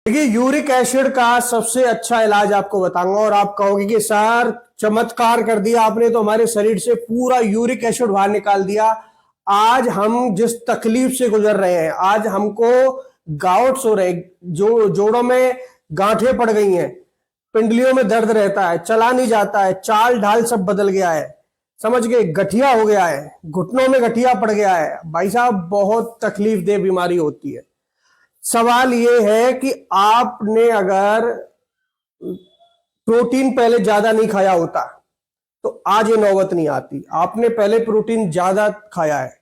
देखिए, uric acid का सबसे अच्छा इलाज आपको बताऊंगा और आप कहोगे कि सर चमत्कार कर दिया आपने, तो हमारे शरीर से पूरा यूरिक एसिड बाहर निकाल दिया। आज हम जिस तकलीफ से गुजर रहे हैं, आज हमको गाउट्स हो रहे, जो जोड़ों में गांठें पड़ गई हैं, पिंडलियों में दर्द रहता है, चला नहीं जाता है, चाल ढाल सब बदल गया है, समझ गए, गठिया हो गया है, घुटनों में गठिया पड़ गया है। भाई साहब, बहुत तकलीफ दे बीमारी होती है। सवाल यह है कि आपने अगर प्रोटीन पहले ज्यादा नहीं खाया होता तो आज ये नौबत नहीं आती। आपने पहले प्रोटीन ज्यादा खाया है,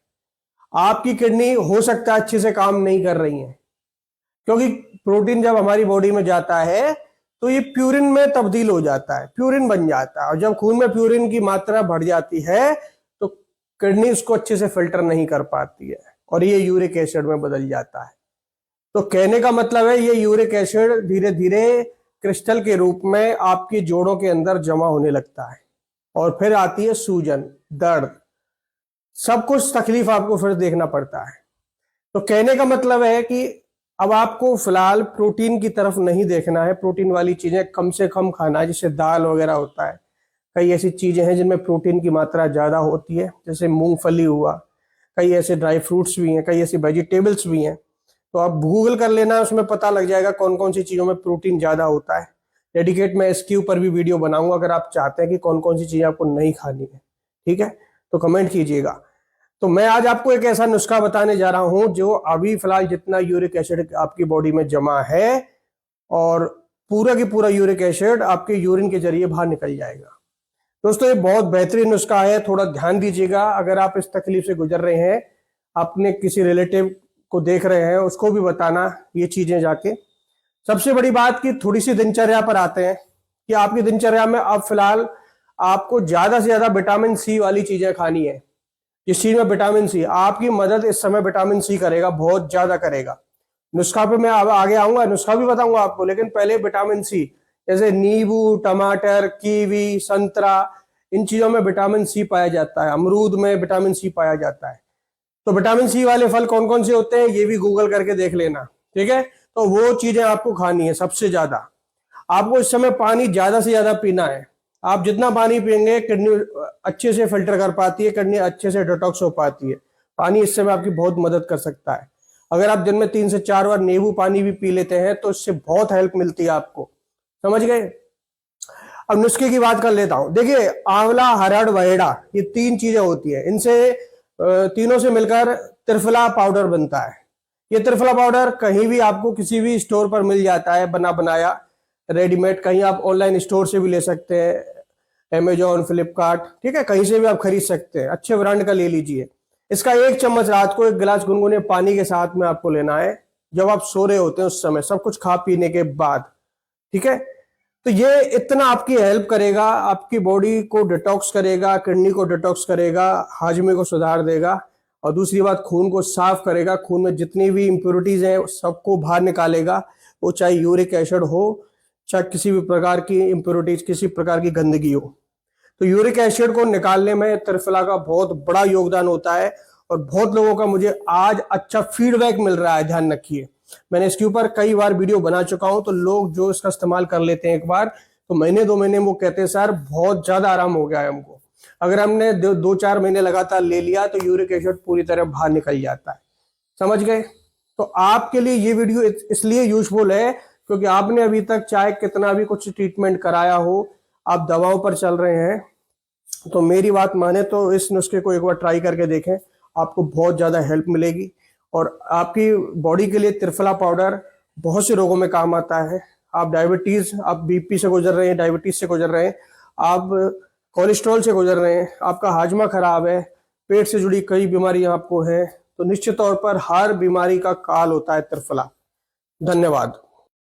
आपकी किडनी हो सकता है अच्छे से काम नहीं कर रही है, क्योंकि प्रोटीन जब हमारी बॉडी में जाता है तो ये प्यूरिन में तब्दील हो जाता है, प्यूरिन बन जाता है, और जब खून में प्यूरिन की मात्रा बढ़ जाती है तो किडनी उसको अच्छे से फिल्टर नहीं कर पाती है और ये यूरिक एसिड में बदल जाता है। तो कहने का मतलब है, ये यूरिक एसिड धीरे धीरे क्रिस्टल के रूप में आपकी जोड़ों के अंदर जमा होने लगता है और फिर आती है सूजन, दर्द, सब कुछ तकलीफ आपको फिर देखना पड़ता है। तो कहने का मतलब है कि अब आपको फिलहाल प्रोटीन की तरफ नहीं देखना है, प्रोटीन वाली चीजें कम से कम खाना है, जैसे दाल वगैरह होता है। कई ऐसी चीजें हैं जिनमें प्रोटीन की मात्रा ज्यादा होती है, जैसे मूंगफली हुआ, कई ऐसे ड्राई फ्रूट्स भी हैं, कई ऐसी वेजिटेबल्स भी हैं। तो आप गूगल कर लेना, उसमें पता लग जाएगा कौन कौन सी चीजों में प्रोटीन ज्यादा होता है। डेडिकेट मैं इसके ऊपर भी वीडियो बनाऊंगा अगर आप चाहते हैं कि कौन कौन सी चीजें आपको नहीं खानी है, ठीक है, तो कमेंट कीजिएगा। तो मैं आज आपको एक ऐसा नुस्खा बताने जा रहा हूं जो अभी फिलहाल जितना यूरिक एसिड आपकी बॉडी में जमा है और पूरा की पूरा यूरिक एसिड आपके यूरिन के जरिए बाहर निकल जाएगा। दोस्तों, ये बहुत बेहतरीन नुस्खा है, थोड़ा ध्यान दीजिएगा। अगर आप इस तकलीफ से गुजर रहे हैं, अपने किसी रिलेटिव को देख रहे हैं, उसको भी बताना ये चीजें जाके। सबसे बड़ी बात कि थोड़ी सी दिनचर्या पर आते हैं कि आपकी दिनचर्या में अब फिलहाल आपको ज्यादा से ज्यादा विटामिन सी वाली चीजें खानी है। जिस चीज में विटामिन सी, आपकी मदद इस समय विटामिन सी करेगा, बहुत ज्यादा करेगा। नुस्खा पे मैं आगे आऊंगा, नुस्खा भी बताऊंगा आपको, लेकिन पहले विटामिन सी, जैसे नींबू, टमाटर, कीवी, संतरा, इन चीजों में विटामिन सी पाया जाता है, अमरूद में विटामिन सी पाया जाता है। तो विटामिन सी वाले फल कौन कौन से होते हैं ये भी गूगल करके देख लेना, ठीक है। तो वो चीजें आपको खानी है। सबसे ज्यादा आपको इस समय पानी ज्यादा से ज्यादा पीना है। आप जितना पानी पियेंगे, किडनी अच्छे से फिल्टर कर पाती है, किडनी अच्छे से डिटॉक्स हो पाती है। पानी इस समय आपकी बहुत मदद कर सकता है। अगर आप दिन में 3 से 4 बार नींबू पानी भी पी लेते हैं तो इससे बहुत हेल्प मिलती है आपको, समझ गए। अब नुस्खे की बात कर लेता हूं। देखिए, आंवला, हरड़, वहेड़ा, ये 3 चीजें होती है। इनसे तीनों से मिलकर त्रिफला पाउडर बनता है। ये त्रिफला पाउडर कहीं भी आपको किसी भी स्टोर पर मिल जाता है, बना बनाया रेडीमेड। कहीं आप ऑनलाइन स्टोर से भी ले सकते हैं, अमेजोन, फ्लिपकार्ट, ठीक है, कहीं से भी आप खरीद सकते हैं। अच्छे ब्रांड का ले लीजिए। इसका 1 चम्मच रात को 1 गिलास गुनगुने पानी के साथ में आपको लेना है, जब आप सो रहे होते हैं उस समय, सब कुछ खा पीने के बाद, ठीक है। तो ये इतना आपकी हेल्प करेगा, आपकी बॉडी को डिटॉक्स करेगा, किडनी को डिटॉक्स करेगा, हाजमे को सुधार देगा, और दूसरी बात, खून को साफ करेगा। खून में जितनी भी इंप्योरिटीज हैं सबको बाहर निकालेगा, वो चाहे यूरिक एसिड हो, चाहे किसी भी प्रकार की इंप्योरिटीज, किसी प्रकार की गंदगी हो। तो यूरिक एसिड को निकालने में त्रिफला का बहुत बड़ा योगदान होता है और बहुत लोगों का मुझे आज अच्छा फीडबैक मिल रहा है। ध्यान रखिए, मैंने इसके ऊपर कई बार वीडियो बना चुका हूं, तो लोग जो इसका इस्तेमाल कर लेते हैं एक बार, तो महीने 2 महीने वो कहते हैं सर बहुत ज्यादा आराम हो गया है हमको। अगर हमने 2-4 महीने लगातार ले लिया तो यूरिक एसिड पूरी तरह बाहर निकल जाता है, समझ गए। तो आपके लिए ये वीडियो इसलिए यूजफुल है क्योंकि आपने अभी तक चाहे कितना भी कुछ ट्रीटमेंट कराया हो, आप दवाओं पर चल रहे हैं, तो मेरी बात माने तो इस नुस्खे को एक बार ट्राई करके देखें, आपको बहुत ज्यादा हेल्प मिलेगी। और आपकी बॉडी के लिए त्रिफला पाउडर बहुत से रोगों में काम आता है। आप डायबिटीज, आप बीपी से गुजर रहे हैं, डायबिटीज से गुजर रहे हैं, आप कोलेस्ट्रॉल से गुजर रहे हैं, आपका हाजमा खराब है, पेट से जुड़ी कई बीमारियां आपको हैं, तो निश्चित तौर पर हर बीमारी का काल होता है त्रिफला। धन्यवाद।